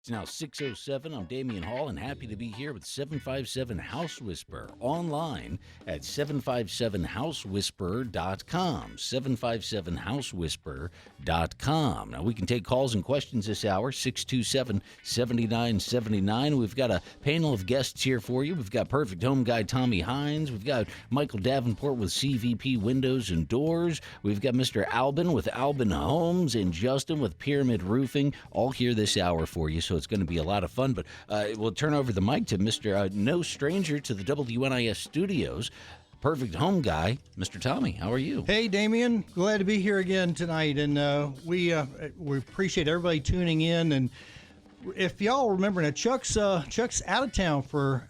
It's now 6:07. I'm Damian Hall and happy to be here with 757 House Whisperer online at 757housewhisperer.com. 757housewhisperer.com. Now, we can take calls and questions this hour, 627-7979. We've got a panel of guests here for you. We've got Perfect Home Guy Tommy Hines. We've got Michael Davenport with CVP Windows and Doors. We've got Mr. Albin with Albin Homes and Justin with Pyramid Roofing, all here this hour for you. So it's going to be a lot of fun. But we'll turn over the mic to Mr. No Stranger to the WNIS studios, Perfect Home Guy, Mr. Tommy. How are you? Hey, Damian. Glad to be here again tonight. And we appreciate everybody tuning in. And if y'all remember, now Chuck's out of town for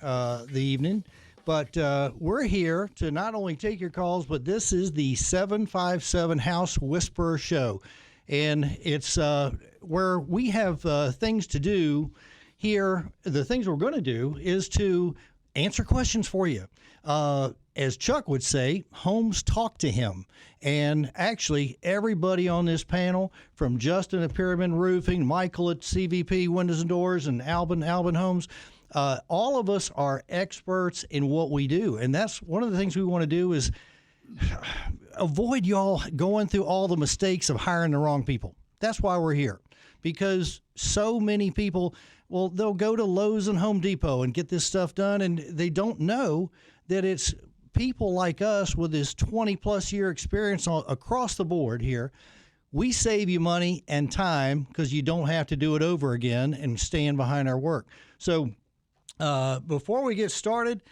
the evening. But we're here to not only take your calls, but this is the 757 House Whisperer Show. And it's where we have things to do here. The things we're going to do is to answer questions for you. As Chuck would say, homes talk to him. And actually, everybody on this panel, from Justin at Pyramid Roofing, Michael at CVP Windows and Doors, and Albin Homes, all of us are experts in what we do. And that's one of the things we want to do is avoid y'all going through all the mistakes of hiring the wrong people. That's why we're here, because so many people, well, they'll go to Lowe's and Home Depot and get this stuff done, and they don't know that it's people like us with this 20-plus year experience across the board here. We save you money and time because you don't have to do it over again and stand behind our work. So before we get started,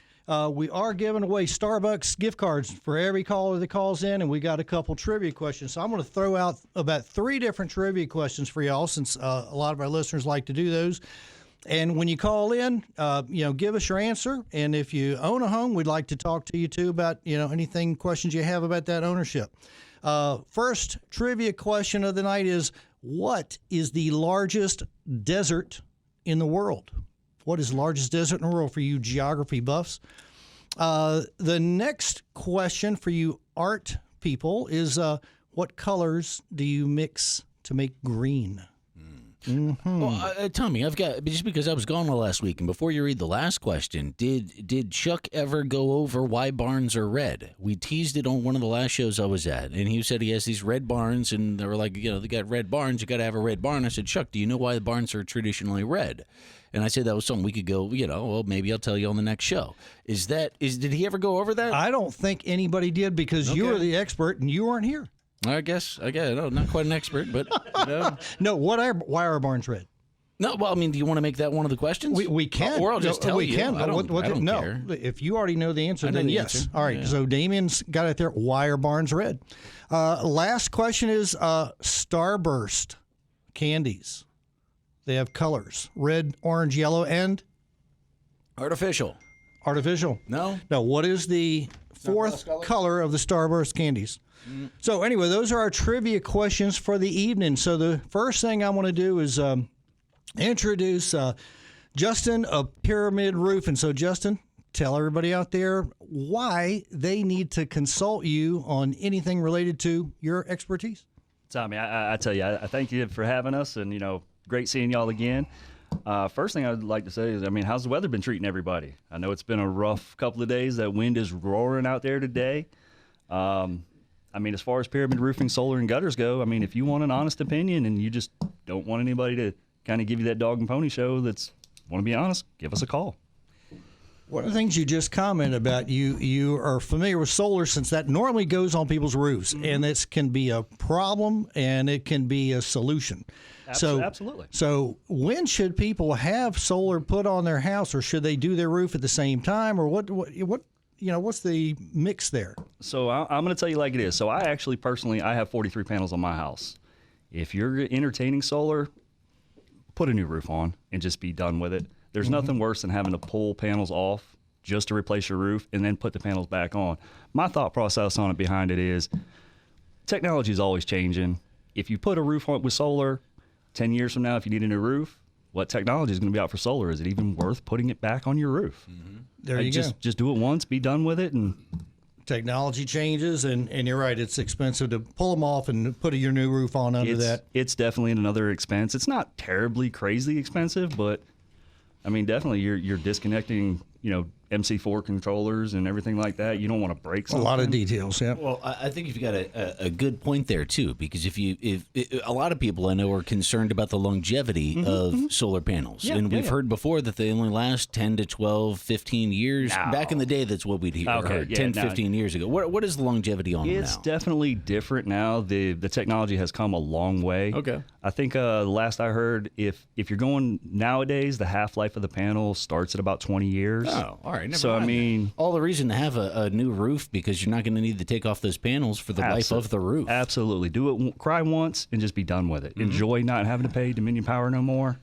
we are giving away Starbucks gift cards for every caller that calls in, and we got a couple trivia questions. So I'm going to throw out about 3 different trivia questions for y'all, since a lot of our listeners like to do those. And when you call in, give us your answer. And if you own a home, we'd like to talk to you too about, anything, questions you have about that ownership. First trivia question of the night is, what is the largest desert in the world? What is the largest desert in the world for you geography buffs? The next question for you art people is, what colors do you mix to make green? Mm-hmm. Well, Tommy, I've got, just because I was gone last week, and before you read the last question, did Chuck ever go over why barns are red? We teased it on one of the last shows I was at, and he said he has these red barns, and they were like, they got red barns, you got to have a red barn. I said, Chuck, do you know why the barns are traditionally red? And I said that was something we could go, well, maybe I'll tell you on the next show. Did he ever go over that? I don't think anybody did, because you were the expert and you weren't here. I guess, no, not quite an expert, but No, why are barns red? No, well, do you want to make that one of the questions? We can. Or I'll just tell you. We can. I don't care. If you already know the answer, then yes. Answer. All right, yeah. So Damien's got it there. Why are barns red? Last question is Starburst candies. They have colors: red, orange, yellow, and Artificial. No. What is the fourth color of the Starburst candies? So anyway, those are our trivia questions for the evening. So the first thing I want to do is introduce Justin of Pyramid Roof. And so, Justin, tell everybody out there why they need to consult you on anything related to your expertise. Tommy, I tell you, I thank you for having us, and, great seeing y'all again. First thing I'd like to say is, how's the weather been treating everybody? I know it's been a rough couple of days. That wind is roaring out there today. As far as Pyramid Roofing, solar, and gutters go, if you want an honest opinion and you just don't want anybody to kind of give you that dog and pony show that's want to be honest, give us a call. One of the things you just commented about, you are familiar with solar, since that normally goes on people's roofs, and this can be a problem and it can be a solution. Absolutely. So when should people have solar put on their house, or should they do their roof at the same time, or what's the mix there? So I'm going to tell you like it is. So I actually personally, I have 43 panels on my house. If you're entertaining solar, put a new roof on and just be done with it. There's nothing worse than having to pull panels off just to replace your roof and then put the panels back on. My thought process on it behind it is technology is always changing. If you put a roof on with solar, 10 years from now, if you need a new roof, what technology is going to be out for solar? Is it even worth putting it back on your roof? There you go. Just do it once, be done with it, and Technology changes, and you're right. It's expensive to pull them off and put your new roof on under that. It's definitely another expense. It's not terribly crazy expensive, but I mean, definitely you're disconnecting, MC4 controllers and everything like that. You don't want to break something. A lot of details, yeah. Well, I think you've got a good point there too, because if a lot of people I know are concerned about the longevity of solar panels, and we've heard before that they only last 10 to 12, 15 years. No. Back in the day, that's what we'd heard 10, 15 years ago. What is the longevity on them now? It's definitely different now. The technology has come a long way. Okay. I think last I heard, if you're going nowadays, the half-life of the panel starts at about 20 years. Oh, all right. Never So, mind I mean, all the reason to have a new roof, because you're not going to need to take off those panels for the life of the roof. Absolutely. Do it, cry once and just be done with it. Enjoy not having to pay Dominion Power no more.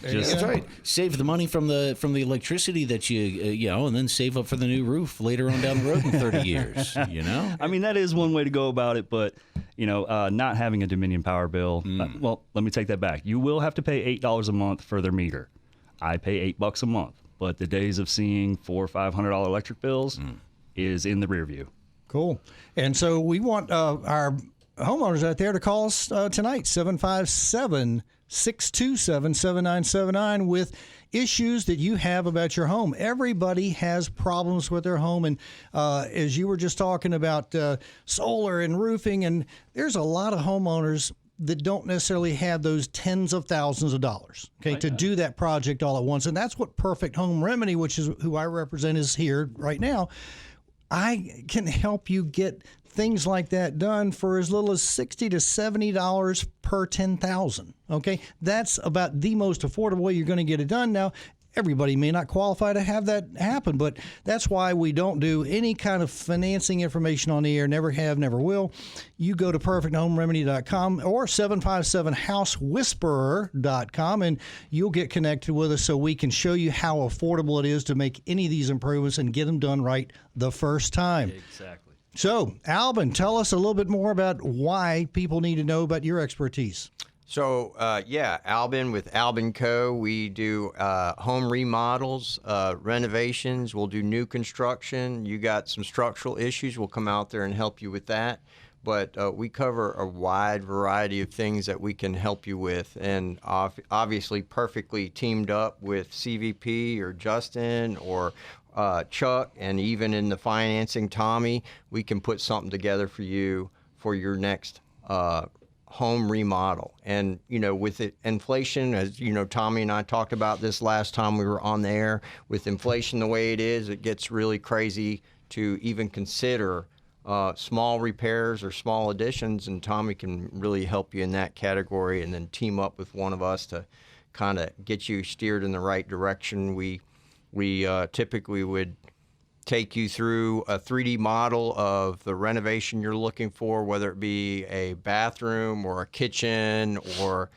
That's right. Save the money from the electricity that you and then save up for the new roof later on down the road in 30 years. I mean, that is one way to go about it, but not having a Dominion Power bill. Well, let me take that back. You will have to pay $8 a month for their meter. I pay $8 a month, but the days of seeing $400 or $500 electric bills is in the rear view. Cool. And so we want our homeowners out there to call us tonight, 757-627-7979, with issues that you have about your home. Everybody has problems with their home. And as you were just talking about solar and roofing, and there's a lot of homeowners that don't necessarily have those tens of thousands of dollars, to do that project all at once. And that's what Perfect Home Remedy, which is who I represent, is here right now. I can help you get things like that done for as little as $60 to $70 per 10,000. Okay, that's about the most affordable way you're going to get it done. Now, everybody may not qualify to have that happen, but that's why we don't do any kind of financing information on the air. Never have, never will. You go to perfecthomерemedy.com or 757housewhisperer.com, and you'll get connected with us so we can show you how affordable it is to make any of these improvements and get them done right the first time. Exactly. So, Albin, tell us a little bit more about why people need to know about your expertise. So, Albin with Albin Co. We do home remodels, renovations. We'll do new construction. You got some structural issues, we'll come out there and help you with that. But we cover a wide variety of things that we can help you with, and obviously perfectly teamed up with CVP or Justin or Chuck, and even in the financing, Tommy, we can put something together for you for your next home remodel. And with it, inflation, as Tommy and I talked about this last time we were on the air, with inflation the way it is, it gets really crazy to even consider small repairs or small additions, and Tommy can really help you in that category, and then team up with one of us to kind of get you steered in the right direction. We typically would take you through a 3D model of the renovation you're looking for, whether it be a bathroom or a kitchen or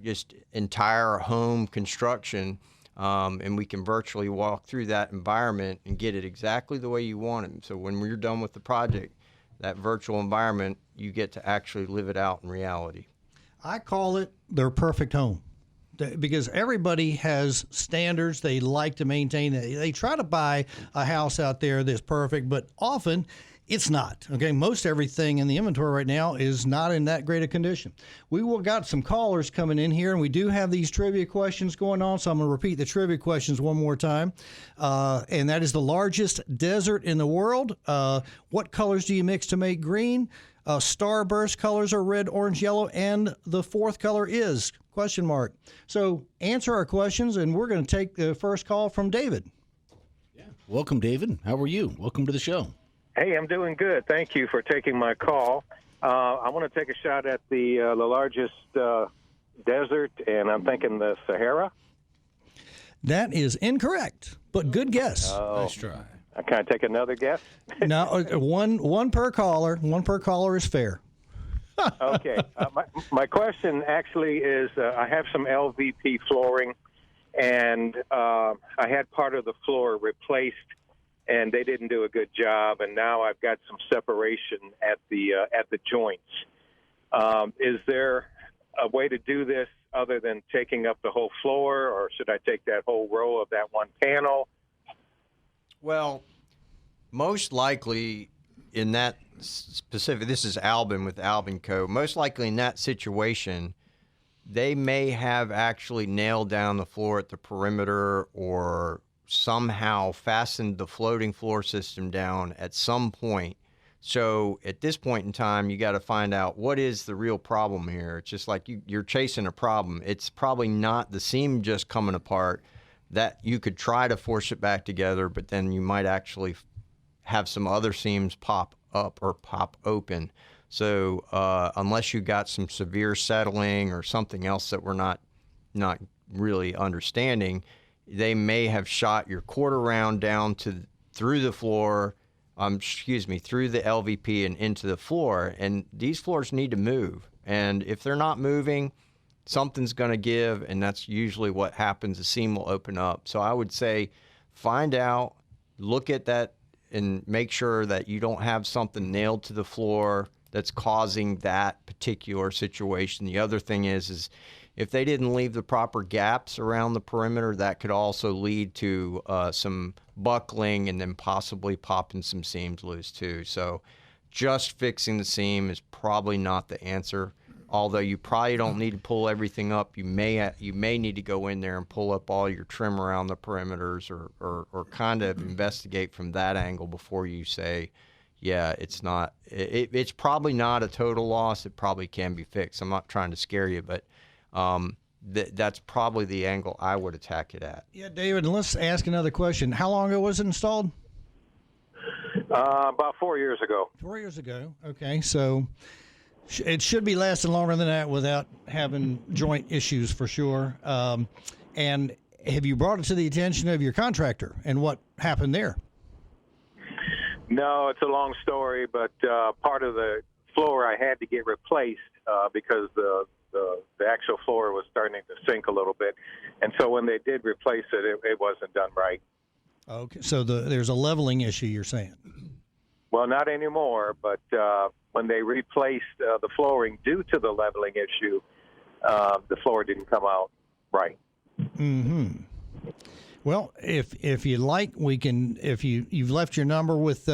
just entire home construction, and we can virtually walk through that environment and get it exactly the way you want it. So when we're done with the project, that virtual environment, you get to actually live it out in reality. I call it their perfect home, because everybody has standards they like to maintain. They try to buy a house out there that's perfect, but often it's not. Okay, most everything in the inventory right now is not in that great a condition. We will got some callers coming in here, and we do have these trivia questions going on, so I'm going to repeat the trivia questions one more time. And that is the largest desert in the world. What colors do you mix to make green? Starburst colors are red, orange, yellow, and the fourth color is ? So answer our questions, and we're going to take the first call from David. Yeah. Welcome, David. How are you? Welcome to the show. Hey, I'm doing good. Thank you for taking my call. I want to take a shot at the largest desert, and I'm thinking the Sahara. That is incorrect, but good guess. Nice try. Can I take another guess? No, one per caller. One per caller is fair. Okay. My question actually is, I have some LVP flooring, and I had part of the floor replaced, and they didn't do a good job, and now I've got some separation at the joints. Is there a way to do this other than taking up the whole floor, or should I take that whole row of that one panel? Well, Most likely in that specific, this is Albin with Albin Co. Most likely in that situation, they may have actually nailed down the floor at the perimeter or somehow fastened the floating floor system down at some point. So at this point in time, you got to find out what is the real problem here. It's just like you're chasing a problem. It's probably not the seam just coming apart. That you could try to force it back together, but then you might actually have some other seams pop up or pop open. So unless you got some severe settling or something else that we're not really understanding, they may have shot your quarter round down through the floor, through the LVP and into the floor. And these floors need to move. And if they're not moving, something's going to give, and that's usually what happens. The seam will open up. So I would say find out, look at that, and make sure that you don't have something nailed to the floor that's causing that particular situation. The other thing is if they didn't leave the proper gaps around the perimeter, that could also lead to some buckling and then possibly popping some seams loose too. So just fixing the seam is probably not the answer. Although you probably don't need to pull everything up, you may need to go in there and pull up all your trim around the perimeters, or kind of investigate from that angle before you say, yeah, it's not. It's probably not a total loss. It probably can be fixed. I'm not trying to scare you, but that's probably the angle I would attack it at. Yeah, David. Let's ask another question. How long ago was it installed? About 4 years ago. 4 years ago. Okay, so it should be lasting longer than that without having joint issues for sure. And have you brought it to the attention of your contractor, and what happened there? No, it's a long story, but part of the floor I had to get replaced because the actual floor was starting to sink a little bit. And so when they did replace it, it wasn't done right. Okay, so there's a leveling issue, you're saying? Well, not anymore, but when they replaced the flooring due to the leveling issue, the floor didn't come out right. Mm-hmm. Well, if you like, we can. If you've left your number with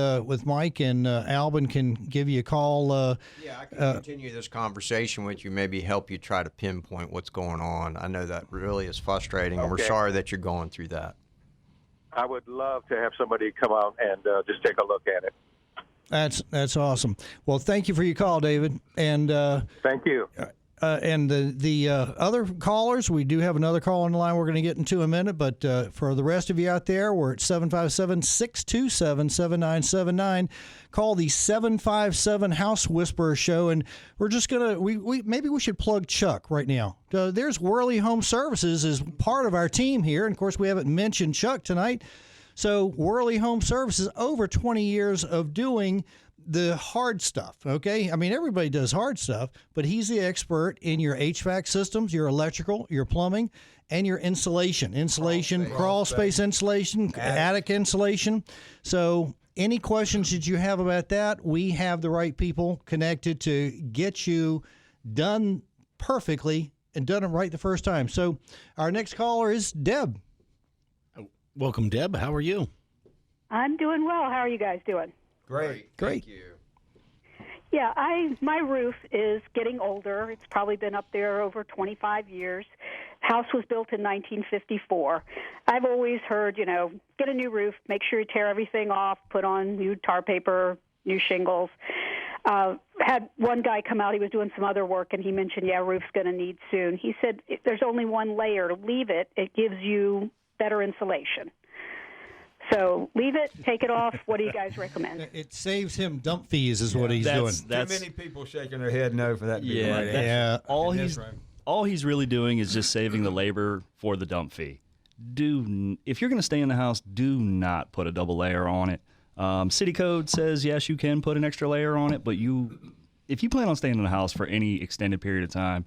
Mike, and Albin can give you a call. Yeah, I can continue this conversation with you. Maybe help you try to pinpoint what's going on. I know that really is frustrating, and we're sorry that you're going through that. I would love to have somebody come out and just take a look at it. That's awesome. Well, thank you for your call, David. And thank you. And the other callers, we do have another call on the line we're going to get into a minute. But for the rest of you out there, we're at 757-627-7979. Call the 757 House Whisperer Show, and we're just gonna maybe we should plug Chuck right now. There's Worley Home Services as part of our team here, and of course we haven't mentioned Chuck tonight. So Worley Home Services, over 20 years of doing the hard stuff, okay? I mean, everybody does hard stuff, but he's the expert in your HVAC systems, your electrical, your plumbing, and your insulation. Crawl space insulation, attic insulation. So any questions that you have about that, we have the right people connected to get you done perfectly and done it right the first time. So our next caller is Deb. Welcome, Deb. How are you? I'm doing well. How are you guys doing? Great. Thank you. Yeah, my roof is getting older. It's probably been up there over 25 years. House was built in 1954. I've always heard, get a new roof, make sure you tear everything off, put on new tar paper, new shingles. Had one guy come out, he was doing some other work, and he mentioned, roof's going to need soon. He said, if there's only one layer, leave it. It gives you better insulation. So leave it, take it off. What do you guys recommend? It saves him dump fees is what he's doing. Too many people shaking their head no for that. All he's really doing is just saving the labor for the dump fee. If you're going to stay in the house, do not put a double layer on it. City code says, yes, you can put an extra layer on it, but if you plan on staying in the house for any extended period of time,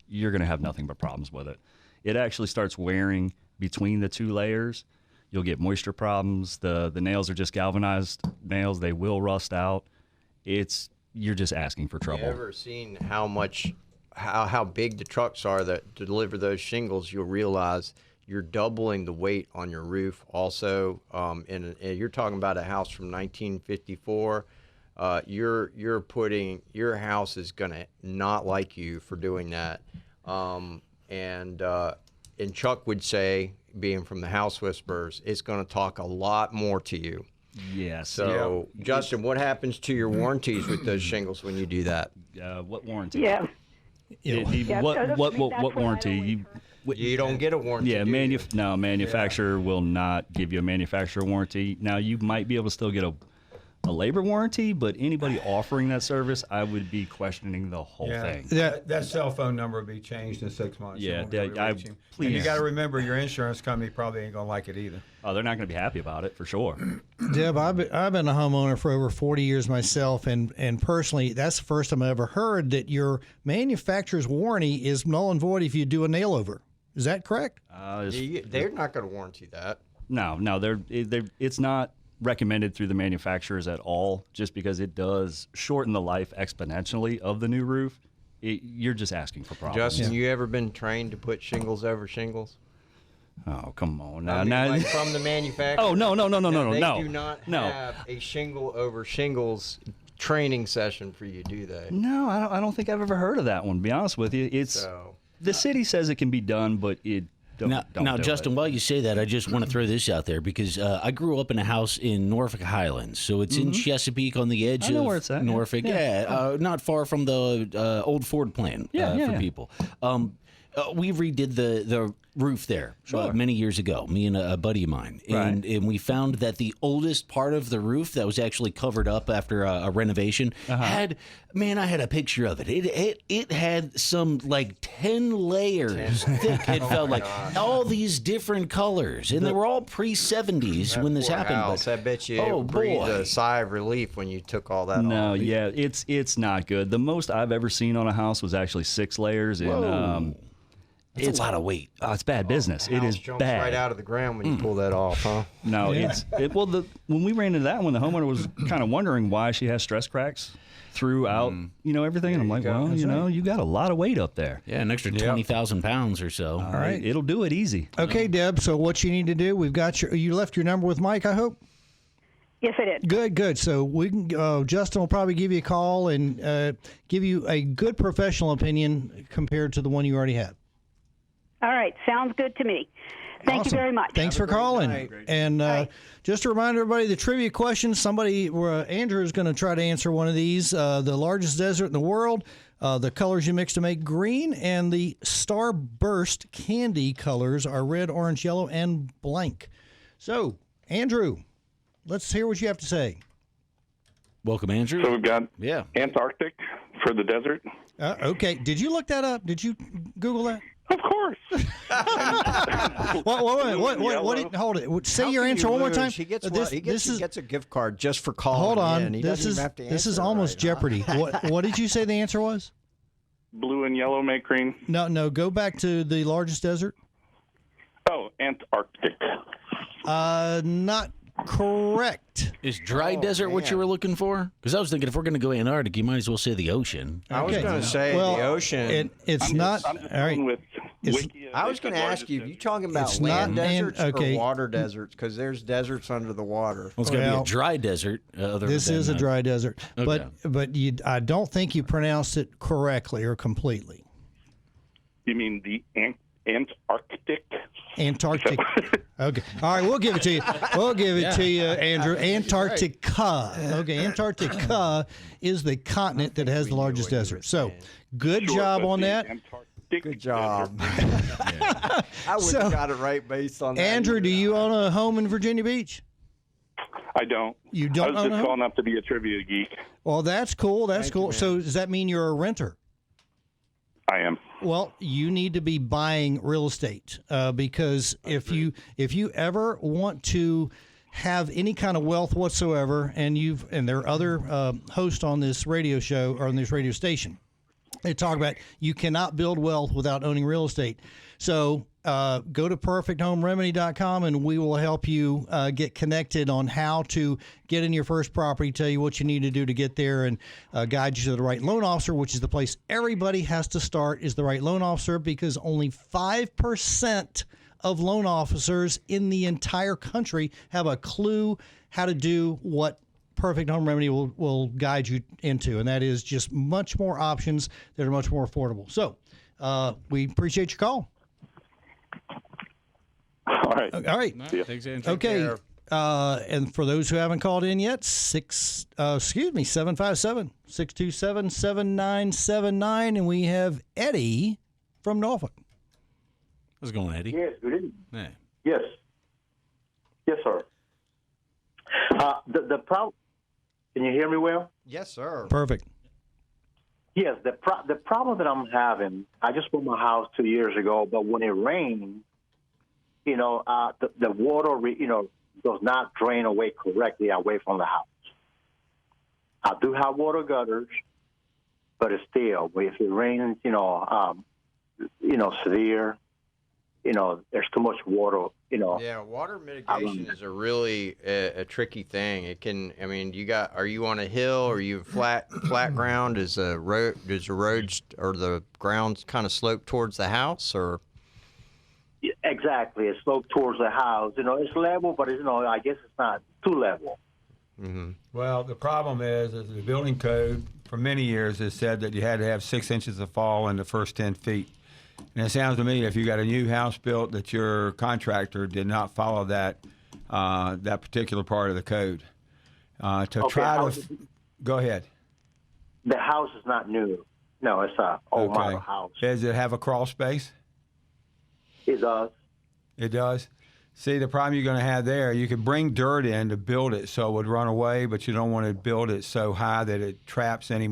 you're going to have nothing but problems with it. It actually starts wearing between the two layers. You'll get moisture problems. The nails are just galvanized nails. They will rust out. You're just asking for trouble. Have you ever seen how big the trucks are that deliver those shingles? You'll realize you're doubling the weight on your roof. Also, and you're talking about a house from 1954. You're putting your house is gonna not like you for doing that. And Chuck would say, being from the House Whisperers, it's going to talk a lot more to you. Yes. So, Justin, what happens to your warranties with those shingles when you do that? What warranty? Yeah. What warranty? You don't get a warranty. Yeah, manufacturer will not give you a manufacturer warranty. Now, you might be able to still get a labor warranty, but anybody offering that service, I would be questioning the whole thing. That cell phone number will be changed in 6 months. Yeah, please. And you got to remember, your insurance company probably ain't gonna like it either. Oh, they're not going to be happy about it for sure. Deb, I've been a homeowner for over 40 years myself, and personally, that's the first time I ever heard that your manufacturer's warranty is null and void if you do a nail over. Is that correct? They're not going to warranty that. No, it's not recommended through the manufacturers at all, just because it does shorten the life exponentially of the new roof. You're just asking for problems. Justin, you ever been trained to put shingles over shingles? Oh, come on. Like from the manufacturer. Oh, no. They do not have a shingle over shingles training session for you, do they? No, I don't think I've ever heard of that one, to be honest with you. The city says it can be done, but it Now, Justin, while you say that, I just want to throw this out there because I grew up in a house in Norfolk Highlands. So it's in Chesapeake on the edge of where it's at, Norfolk. Not far from the old Ford plant for people. We redid the roof there many years ago, me and a buddy of mine. And we found that the oldest part of the roof that was actually covered up after a renovation had, I had a picture of it. It had some like 10 layers thick. It felt like all these different colors. And they were all pre-70s when this happened. House, I bet you breathed a sigh of relief when you took all that off. No, it's not good. The most I've ever seen on a house was actually 6 layers. And it's a lot of weight. Oh, it's bad business. It is jumps bad. right out of the ground when you pull that off, huh? No, when we ran into that one, the homeowner was kind of wondering why she has stress cracks throughout, everything. And I'm like, you got a lot of weight up there. Yeah, an extra 20,000 pounds or so. All right. It'll do it easy. Okay, Deb, so what you need to do, we've got you left your number with Mike, I hope? Yes, I did. Good. So we can. Justin will probably give you a call and give you a good professional opinion compared to the one you already have. All right. Sounds good to me. Thank you very much. Thanks for calling. And just to remind everybody, the trivia question, Andrew is going to try to answer one of these. The largest desert in the world, the colors you mix to make green, and the Starburst candy colors are red, orange, yellow, and blank. So, Andrew, let's hear what you have to say. Welcome, Andrew. So we've got Antarctic for the desert. Okay. Did you look that up? Did you Google that? Of course. What? Hold it. Say your answer one more time. He gets a gift card just for calling. Hold on. In. This is almost Jeopardy. What did you say the answer was? Blue and yellow make green. No. Go back to the largest desert. Oh, Antarctic. Not correct. Is dry desert what you were looking for? Because I was thinking if we're going to go Antarctic, you might as well say the ocean. I was going to say the ocean. It's not. I'm just all right. with I was going to ask you, you talking about land deserts or water deserts? Because there's deserts under the water. Well, it's going to be a dry desert. This is a dry desert. Okay. But I don't think you pronounced it correctly or completely. You mean the Antarctic? Antarctic. Okay. All right, we'll give it to you. We'll give it to you, Andrew. Antarctica. Okay, Antarctica is the continent that has the largest desert. So, good job on that. Good job. I would have got it right based on that. Andrew, do you own a home in Virginia Beach? I don't. You don't own a home? I was just calling up to be a trivia geek. Well, that's cool. That's cool. So, does that mean you're a renter? I am. Well, you need to be buying real estate because if you ever want to have any kind of wealth whatsoever, and there are other hosts on this radio show or on this radio station, they talk about you cannot build wealth without owning real estate. So go to perfecthomерemedy.com and we will help you get connected on how to get in your first property, tell you what you need to do to get there, and guide you to the right loan officer, which is the place everybody has to start, is the right loan officer, because only 5% of loan officers in the entire country have a clue how to do what Perfect Home Remedy will guide you into, and that is just much more options that are much more affordable. So we appreciate your call. All right. All right. Thanks, Andrew. Okay. And for those who haven't called in yet, 757-627-7979, and we have Eddie from Norfolk. How's it going, Eddie? Yes, good evening. Hey. Yes. Yes, sir. The problem. Can you hear me well? Yes, sir. Perfect. Yes. The problem that I'm having. I just bought my house 2 years ago, but when it rains, the water, does not drain correctly away from the house. I do have water gutters, but it's still, if it rains, severe, there's too much water, Yeah, water mitigation is a really a tricky thing. It can, are you on a hill? Or are you flat ground? Does the road or the ground kind of slope towards the house, or? Yeah, exactly. It's sloped towards the house. It's level, but I guess it's not too level. Mm-hmm. Well, the problem is the building code for many years has said that you had to have 6 inches of fall in the first 10 feet. And it sounds to me if you got a new house built that your contractor did not follow that particular part of the code. Go ahead. The house is not new. No, it's a old model house. Does it have a crawl space? It does. It does? See, the problem you're going to have there, you could bring dirt in to build it so it would run away, but you don't want to build it so high that it traps any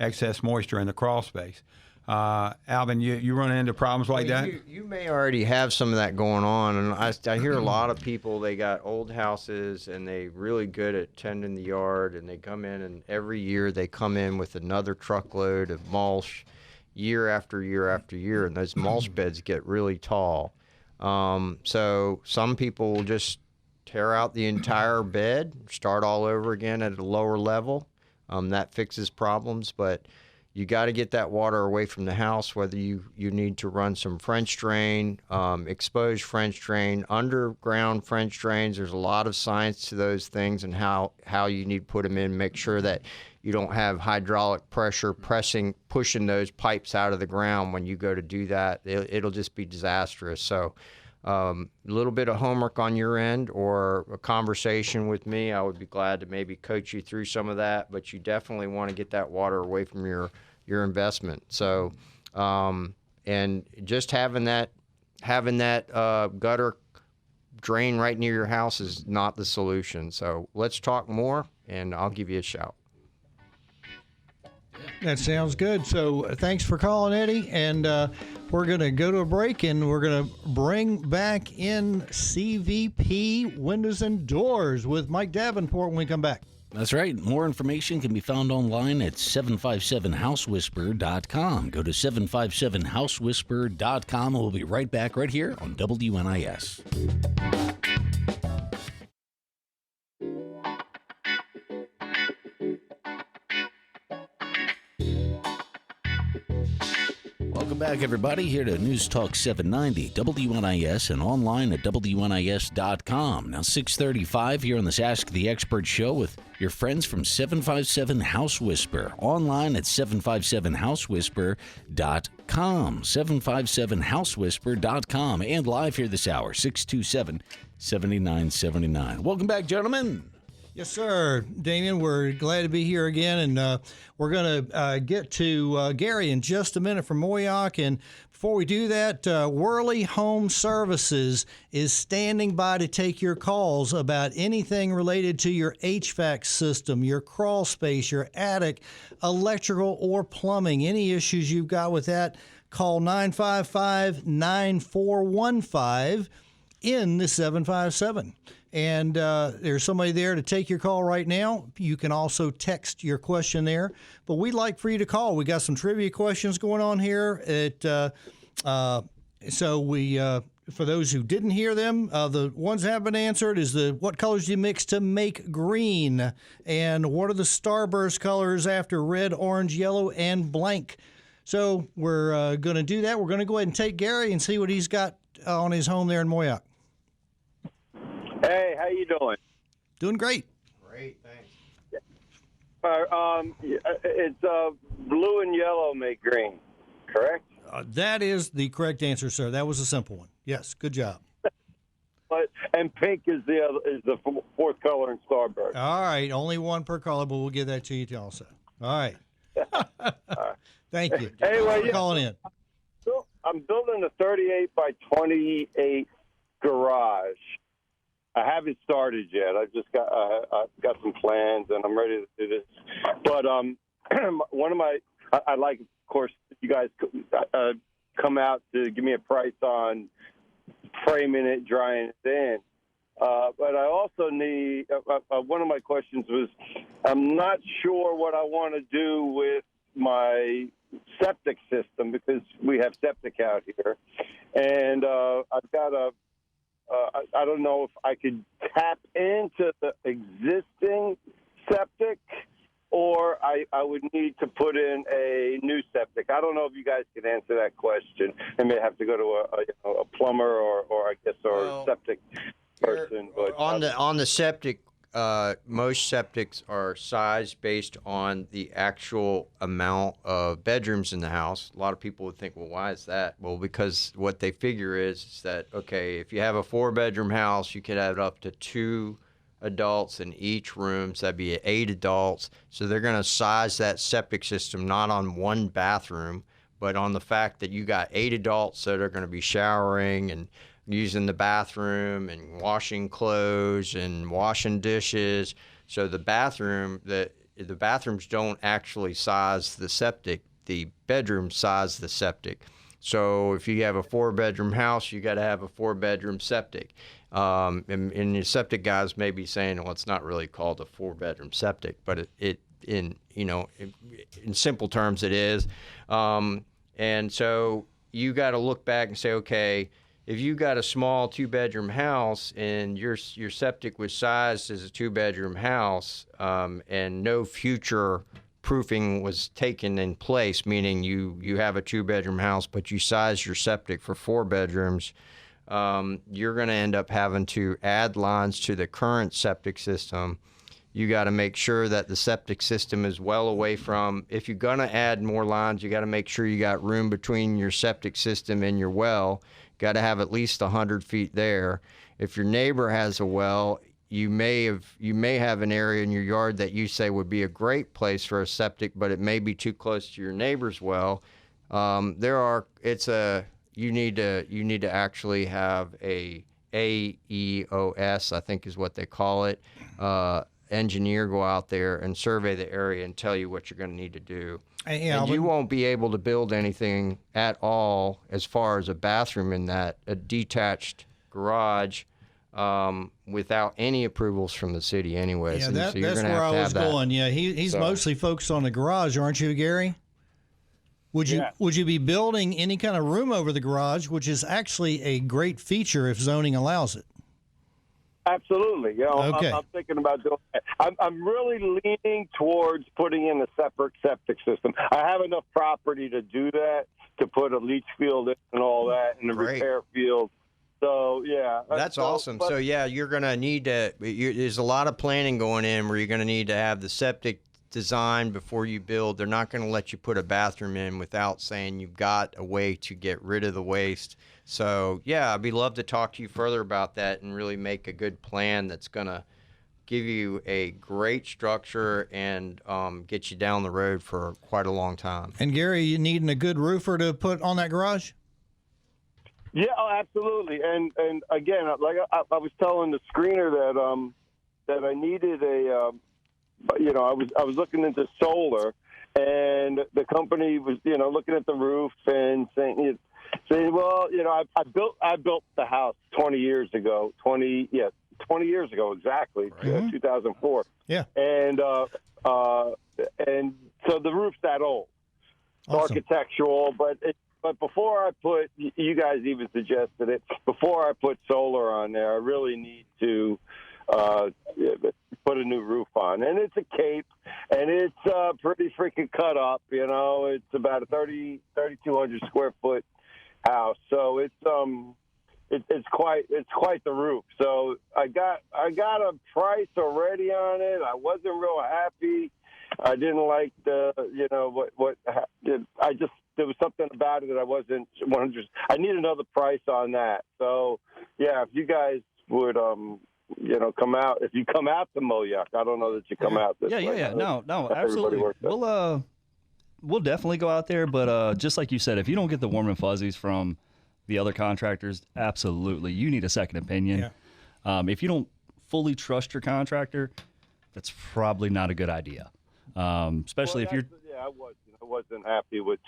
excess moisture in the crawl space. Albin, you run into problems like that? You may already have some of that going on, and I hear a lot of people, they got old houses, and they really good at tending the yard, and they come in, and every year they come in with another truckload of mulch, year after year after year, and those mulch beds get really tall. So some people will just tear out the entire bed, start all over again at a lower level. That fixes problems, but you got to get that water away from the house, whether you need to run some French drain, exposed French drain, underground French drains. There's a lot of science to those things and how you need to put them in, make sure that you don't have hydraulic pressure pushing those pipes out of the ground when you go to do that. It'll just be disastrous. So a little bit of homework on your end or a conversation with me, I would be glad to maybe coach you through some of that, but you definitely want to get that water away from your investment. So, and just having that gutter drain right near your house is not the solution. So let's talk more, and I'll give you a shout. That sounds good. So thanks for calling, Eddie. And we're going to go to a break, and we're going to bring back in CVP Windows and Doors with Mike Davenport when we come back. That's right. More information can be found online at 757housewhisperer.com. Go to 757housewhisperer.com. We'll be right back right here on WNIS. Welcome back, everybody, here to News Talk 790, WNIS, and online at WNIS.com. Now, 6:35 here on this Ask the Expert show with your friends from 757 House Whisper. Online at 757housewhisper.com. 757housewhisper.com. And live here this hour, 627-7979. Welcome back, gentlemen. Yes, sir. Damien, we're glad to be here again, and we're going to get to Gary in just a minute from Moyock. And before we do that, Worley Home Services is standing by to take your calls about anything related to your HVAC system, your crawl space, your attic, electrical or plumbing. Any issues you've got with that, call 955-9415 in the 757. And there's somebody there to take your call right now. You can also text your question there. But we'd like for you to call. We got some trivia questions going on here. So we, for those who didn't hear them, the ones that have been answered is what colors do you mix to make green? And what are the starburst colors after red, orange, yellow, and blank? So we're going to do that. We're going to go ahead and take Gary and see what he's got on his home there in Moyock? Hey, how you doing? Doing great. Great, thanks. It's blue and yellow make green, correct? That is the correct answer, sir. That was a simple one. Yes, good job. And pink is the fourth color in Starburst. All right, only one per color, but we'll give that to you also. All right. Thank you. Anyway, for calling in. I'm building a 38 by 28 garage. I haven't started yet. I've got some plans and I'm ready to do this. But one of I like, of course, you guys come out to give me a price on framing it, drying it in. But I also need, one of my questions was, I'm not sure what I want to do with my septic system because we have septic out here. And I've got I don't know if I could tap into the existing septic or I would need to put in a new septic. I don't know if you guys can answer that question. I may have to go to a plumber or septic person. But on the septic, most septics are sized based on the actual amount of bedrooms in the house. A lot of people would think, well, why is that? Well, because what they figure is that, okay, if you have a 4-bedroom house, you could have up to 2 adults in each room, so that'd be 8 adults. So they're going to size that septic system not on one bathroom, but on the fact that you got 8 adults that are going to be showering and using the bathroom and washing clothes and washing dishes. So the bathrooms don't actually size the septic. The bedrooms size the septic. So if you have a 4-bedroom house, you got to have a 4-bedroom septic. And the septic guys may be saying, well, it's not really called a 4-bedroom septic, but in simple terms, it is. And so you got to look back and say, okay, if you got a small 2-bedroom house and your septic was sized as a 2-bedroom house, and no future proofing was taken in place, meaning you have a 2-bedroom house, but you size your septic for 4 bedrooms, you're going to end up having to add lines to the current septic system. You got to make sure that the septic system is well away from, if you're going to add more lines, you got to make sure you got room between your septic system and your well. Got to have at least 100 feet there. If your neighbor has a well, you may have an area in your yard that you say would be a great place for a septic, but it may be too close to your neighbor's well. You need to actually have a AEOS, I think is what they call it, engineer go out there and survey the area and tell you what you're going to need to do. And you won't be able to build anything at all as far as a bathroom in a detached garage without any approvals from the city anyways. Yeah, that's where I was going. Yeah, he's mostly focused on the garage, aren't you, Gary? Would you be building any kind of room over the garage, which is actually a great feature if zoning allows it? Absolutely. Okay. I'm thinking about doing that. I'm really leaning towards putting in a separate septic system. I have enough property to do that, to put a leach field in and all that, and a repair field. So, yeah. That's awesome. So, yeah, you're going to need to there's a lot of planning going in where you're going to need to have the septic design before you build. They're not going to let you put a bathroom in without saying you've got a way to get rid of the waste. So, yeah, I'd be love to talk to you further about that and really make a good plan that's going to give you a great structure and get you down the road for quite a long time. And, Gary, you needing a good roofer to put on that garage? Yeah, absolutely. And again, like I was telling the screener that I needed I was looking into solar, and the company was looking at the roof and saying, well, I built the house 20 years ago. 20 years ago exactly, 2004. Yeah, and so the roof's that old. It's architectural, but before I put, you guys even suggested it, before I put solar on there, I really need to put a new roof on. And it's a cape, and it's pretty freaking cut up, It's about a 3,200 square foot house. So it's, it's quite the roof. So I got a price already on it. I wasn't real happy. I didn't like the, there was something about it that I wasn't 100. I need another price on that. So yeah, if you guys would, come out, if you come out to Moyock, I don't know that you come out this way. Yeah. No, absolutely. We'll definitely go out there, but just like you said, if you don't get the warm and fuzzies from the other contractors, absolutely, you need a second opinion. Yeah. If you don't fully trust your contractor, that's probably not a good idea. Especially if you're. Yeah, I wasn't happy with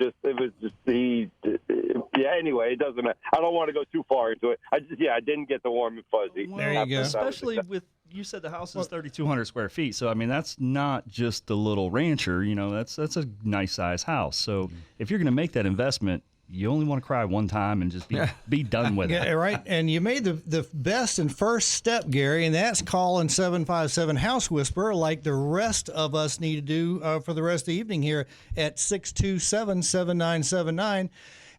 anyway, it doesn't matter. I don't want to go too far into it. I didn't get the warm and fuzzy. There you go. Especially with, you said the house is 3,200 square feet. So, I mean, that's not just a little rancher, that's a nice size house. So if you're going to make that investment, you only want to cry one time and just be done with it. Yeah, right. And you made the best and first step, Gary, and that's calling 757 House Whisperer, like the rest of us need to do for the rest of the evening here at 627-7979.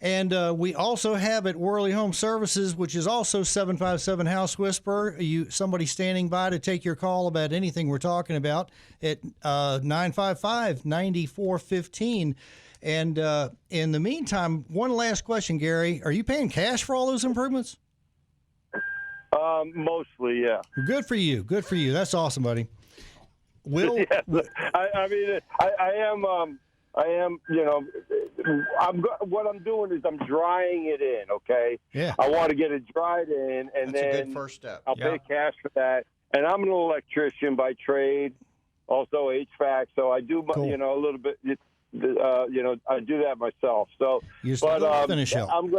And we also have at Worley Home Services, which is also 757 House Whisperer, somebody standing by to take your call about anything we're talking about at 955-9415. And in the meantime, one last question, Gary. Are you paying cash for all those improvements? Mostly, yeah. Good for you. Good for you. That's awesome, buddy. Will? Yes. I am. What I'm doing is I'm drying it in. Okay. Yeah. I want to get it dried in, and That's then a good first step. I'll pay cash for that. And I'm an electrician by trade, also HVAC. So I do, cool. A little bit. I do that myself. So, finish up. I'm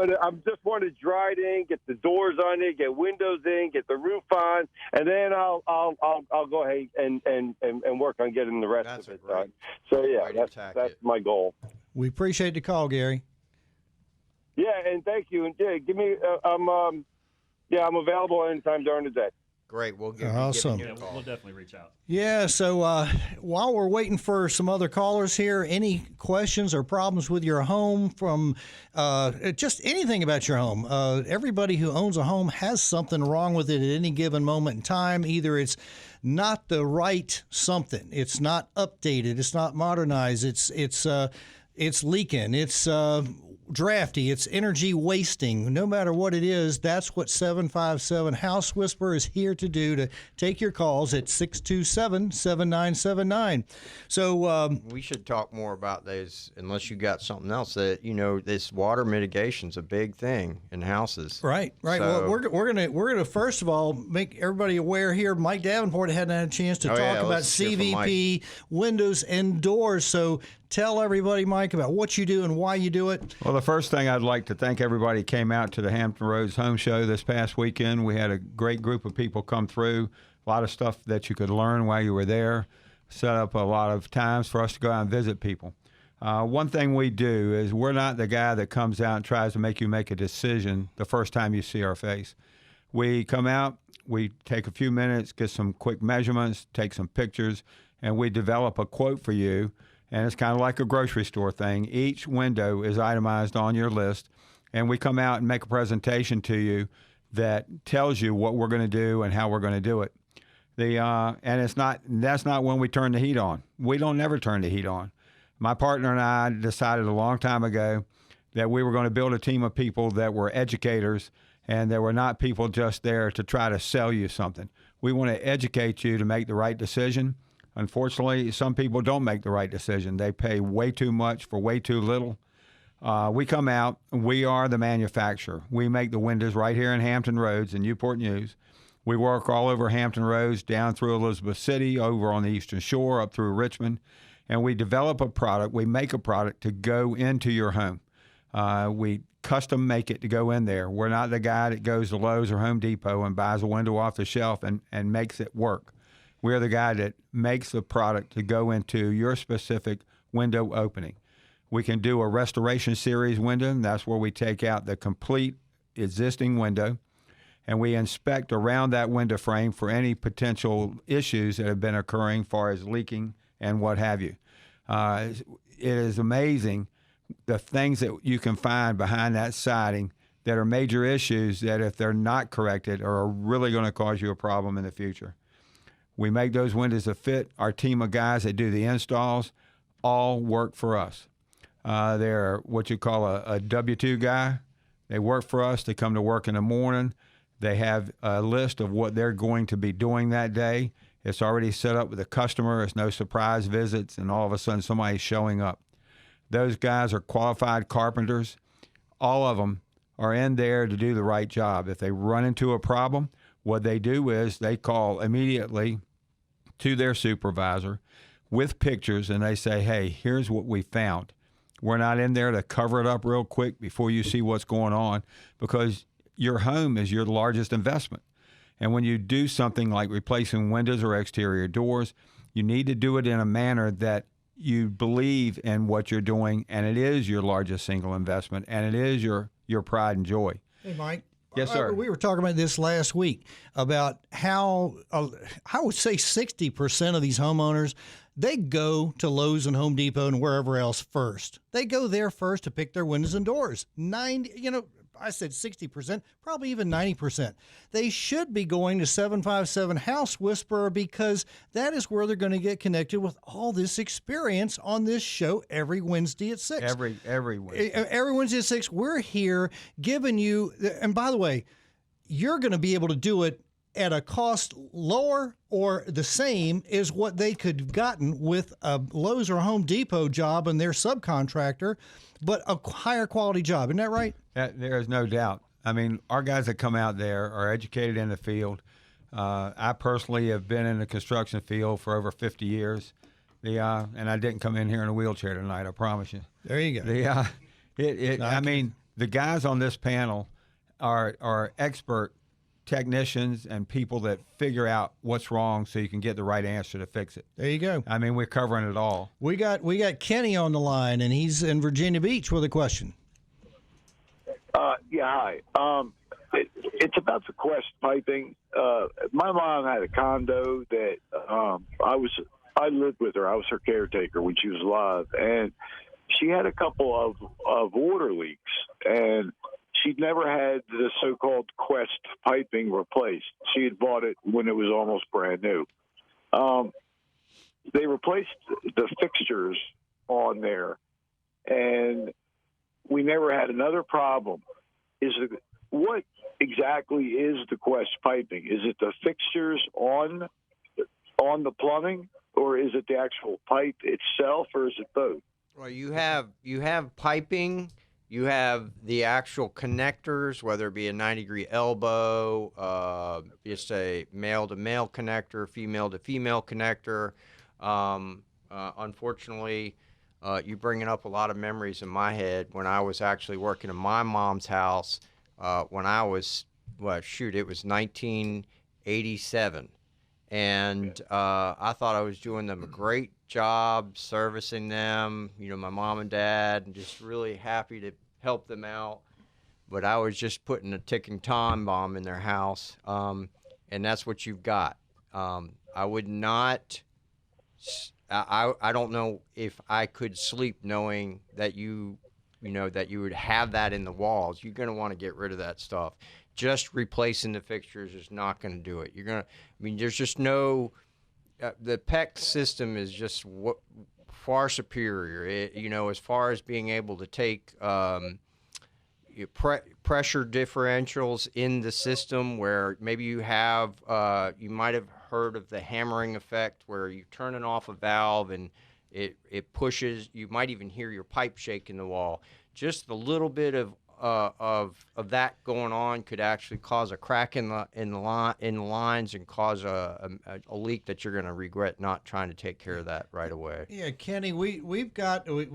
just want to dry it in, get the doors on it, get windows in, get the roof on, and then I'll go ahead and work on getting the rest of it done. So yeah, that's my goal. We appreciate the call, Gary. Yeah, and thank you. And yeah, give me. I'm available anytime during the day. Great. We'll awesome. We'll definitely reach out. Yeah, so while we're waiting for some other callers here, any questions or problems with your home from just anything about your home? Everybody who owns a home has something wrong with it at any given moment in time. Either it's not the right something, it's not updated, it's not modernized, it's leaking, it's drafty, it's energy wasting. No matter what it is, that's what 757 House Whisperer is here to do, to take your calls at 627-7979. So we should talk more about those, unless you got something else that this water mitigation's a big thing in houses. Right. So, well, we're gonna first of all make everybody aware here. Mike Davenport hadn't had a chance to talk about CVP windows and doors. So tell everybody, Mike, about what you do and why you do it. Well, the first thing I'd like to thank everybody who came out to the Hampton Roads Home Show this past weekend. We had a great group of people come through, a lot of stuff that you could learn while you were there, set up a lot of times for us to go out and visit people. One thing we do is we're not the guy that comes out and tries to make you make a decision the first time you see our face. We come out, we take a few minutes, get some quick measurements, take some pictures, and we develop a quote for you. And it's kind of like a grocery store thing. Each window is itemized on your list, and we come out and make a presentation to you that tells you what we're going to do and how we're going to do it. That's not when we turn the heat on. We don't never turn the heat on. My partner and I decided a long time ago that we were going to build a team of people that were educators, and they were not people just there to try to sell you something. We want to educate you to make the right decision. Unfortunately, some people don't make the right decision. They pay way too much for way too little. We come out, we are the manufacturer. We make the windows right here in Hampton Roads in Newport News. We work all over Hampton Roads, down through Elizabeth City, over on the Eastern Shore, up through Richmond. And we develop a product, we make a product to go into your home. We custom make it to go in there. We're not the guy that goes to Lowe's or Home Depot and buys a window off the shelf and makes it work. We're the guy that makes the product to go into your specific window opening. We can do a restoration series window, and that's where we take out the complete existing window, and we inspect around that window frame for any potential issues that have been occurring as far as leaking and what have you. It is amazing the things that you can find behind that siding that are major issues that if they're not corrected are really going to cause you a problem in the future. We make those windows a fit. Our team of guys that do the installs all work for us. They're what you call a W-2 guy. They work for us. They come to work in the morning. They have a list of what they're going to be doing that day. It's already set up with the customer. It's no surprise visits, and all of a sudden somebody's showing up. Those guys are qualified carpenters. All of them are in there to do the right job. If they run into a problem, what they do is they call immediately to their supervisor with pictures, and they say, hey, here's what we found. We're not in there to cover it up real quick before you see what's going on, because your home is your largest investment. And when you do something like replacing windows or exterior doors, you need to do it in a manner that you believe in what you're doing, and it is your largest single investment, and it is your pride and joy. Hey, Mike. Yes, sir. We were talking about this last week about how I would say 60% of these homeowners, they go to Lowe's and Home Depot and wherever else first. They go there first to pick their windows and doors. I said 60%, probably even 90%. They should be going to 757 House Whisperer, because that is where they're going to get connected with all this experience on this show every Wednesday at 6. Every Wednesday. Every Wednesday at 6, we're here giving you, and by the way, you're going to be able to do it at a cost lower or the same as what they could have gotten with a Lowe's or Home Depot job and their subcontractor, but a higher quality job. Isn't that right? There is no doubt. I mean, our guys that come out there are educated in the field. I personally have been in the construction field for over 50 years. And I didn't come in here in a wheelchair tonight, I promise you. There you go. I mean, the guys on this panel are expert technicians and people that figure out what's wrong so you can get the right answer to fix it. There you go. I mean, we're covering it all. We got Kenny on the line, and he's in Virginia Beach with a question. Hi. It's about the Quest piping. My mom had a condo that I lived with her. I was her caretaker when she was alive, and she had a couple of water leaks, and she'd never had the so-called Quest piping replaced. She had bought it when it was almost brand new. They replaced the fixtures on there, and we never had another problem. What exactly is the Quest piping? Is it the fixtures on the plumbing, or is it the actual pipe itself, or is it both? Well, you have piping. You have the actual connectors, whether it be a 90-degree elbow, just a male-to-male connector, female-to-female connector. Unfortunately, you're bringing up a lot of memories in my head when I was actually working in my mom's house when I was, it was 1987. And I thought I was doing them a great job servicing them, my mom and dad, and just really happy to help them out. But I was just putting a ticking time bomb in their house, and that's what you've got. I would not, I don't know if I could sleep knowing that that you would have that in the walls. You're going to want to get rid of that stuff. Just replacing the fixtures is not going to do it. There's just no, the PEC system is just far superior. As far as being able to take pressure differentials in the system, where maybe you have, you might have heard of the hammering effect, where you turn it off a valve and it pushes. You might even hear your pipe shake in the wall. Just a little bit of that going on could actually cause a crack in the lines and cause a leak that you're going to regret not trying to take care of that right away. Yeah, Kenny, we've got a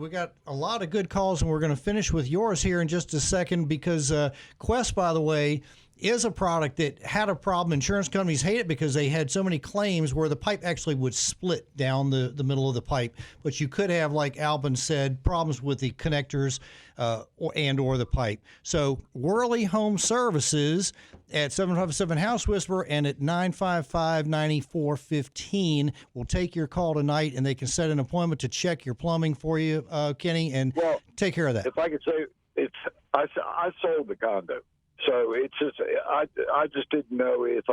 lot of good calls, and we're going to finish with yours here in just a second, because Quest, by the way, is a product that had a problem. Insurance companies hate it because they had so many claims where the pipe actually would split down the middle of the pipe. But you could have, like Albin said, problems with the connectors or the pipe. So Worley Home Services at 757 House Whisperer and at 955-9415 will take your call tonight, and they can set an appointment to check your plumbing for you, Kenny, and take care of that. If I could say I sold the condo, so it's just I just didn't know if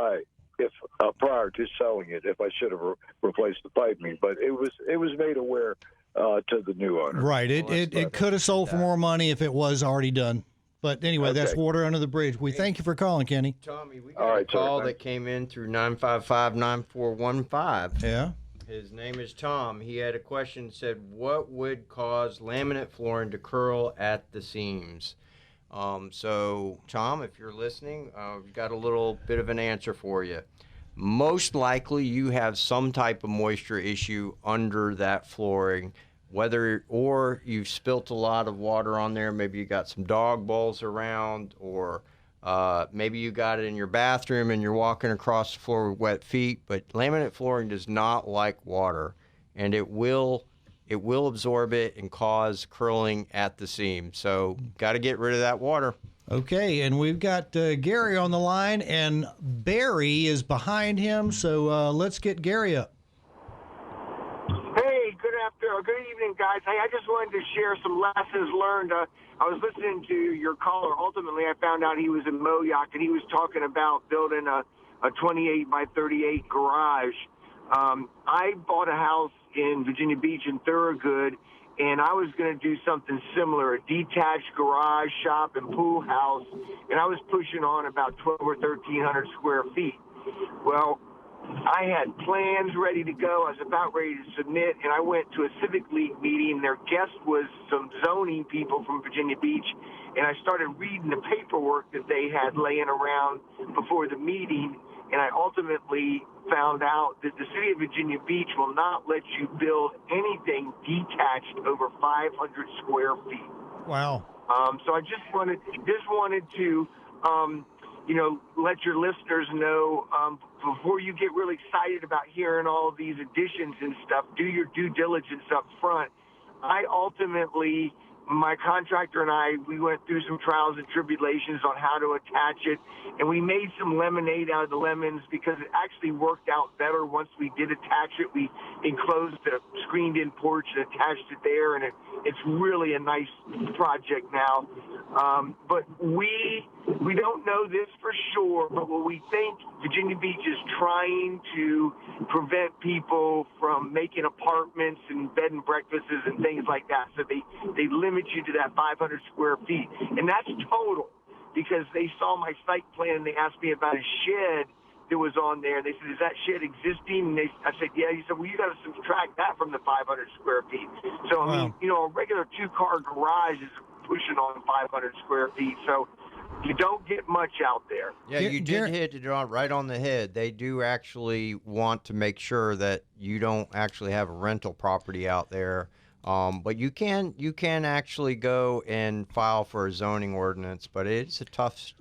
prior to selling it, if I should have replaced the piping, but it was made aware to the new owner. Right. It could have sold for more money if it was already done. But anyway, that's water under the bridge. We thank you for calling, Kenny. Tommy, we got a call that came in through 955-9415. Yeah. His name is Tom. He had a question, said, what would cause laminate flooring to curl at the seams? So, Tom, if you're listening, we've got a little bit of an answer for you. Most likely you have some type of moisture issue under that flooring, or you've spilt a lot of water on there. Maybe you got some dog bowls around, or maybe you got it in your bathroom and you're walking across the floor with wet feet. But laminate flooring does not like water, and it will absorb it and cause curling at the seam. So got to get rid of that water. Okay, and we've got Gary on the line, and Barry is behind him. So let's get Gary up. Hey, good evening, guys. Hey, I just wanted to share some lessons learned. I was listening to your caller. Ultimately, I found out he was in Moyock, and he was talking about building a 28 by 38 garage. I bought a house in Virginia Beach in Thorogood, and I was going to do something similar, a detached garage, shop, and pool house, and I was pushing on about 12 or 1,300 square feet. Well, I had plans ready to go. I was about ready to submit, and I went to a Civic League meeting. Their guest was some zoning people from Virginia Beach, and I started reading the paperwork that they had laying around before the meeting, and I ultimately found out that the city of Virginia Beach will not let you build anything detached over 500 square feet. Wow. So I just wanted to let your listeners know, before you get really excited about hearing all of these additions and stuff, do your due diligence up front. My contractor and I, we went through some trials and tribulations on how to attach it, and we made some lemonade out of the lemons because it actually worked out better once we did attach it. We enclosed a screened-in porch and attached it there, and it's really a nice project now. But we don't know this for sure, but what we think Virginia Beach is trying to prevent people from making apartments and bed and breakfasts and things like that. So they limit you to that 500 square feet. And that's total, because they saw my site plan and they asked me about a shed that was on there. They said, is that shed existing? And I said, yeah. He said, well, you got to subtract that from the 500 square feet. So, I mean, a regular two-car garage is pushing on 500 square feet. So you don't get much out there. Yeah, you did hit it right on the head. They do actually want to make sure that you don't actually have a rental property out there. But you can actually go and file for a zoning ordinance, but it's a tough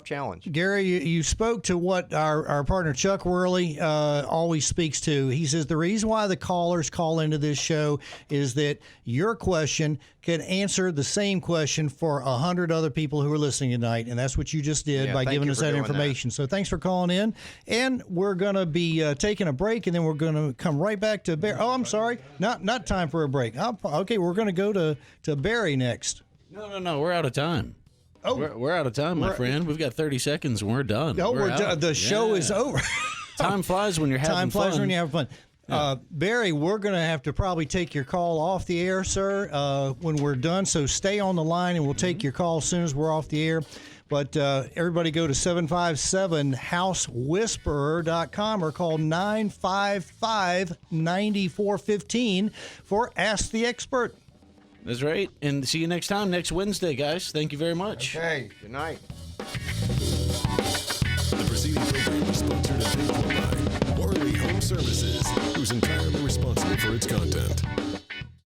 challenge. Gary, you spoke to what our partner Chuck Worley always speaks to. He says the reason why the callers call into this show is that your question can answer the same question for 100 other people who are listening tonight, and that's what you just did by giving us that information. So thanks for calling in, and we're going to be taking a break, and then we're going to come right back to Barry. Oh, I'm sorry, not time for a break. Okay, we're going to go to Barry next. No, we're out of time. Oh, we're out of time, my friend. We've got 30 seconds, and we're done. Oh, we're done. The show is over. Time flies when you're having fun. Time flies when you're having fun. Barry, we're going to have to probably take your call off the air, sir, when we're done. So stay on the line, and we'll take your call as soon as we're off the air. But everybody go to 757-HouseWhisperer.com or call 955-9415 for Ask the Expert. That's right. And see you next time, next Wednesday, guys. Thank you very much. Okay. Good night. The preceding program was sponsored and paid for by Worley Home Services, who's entirely responsible for its content.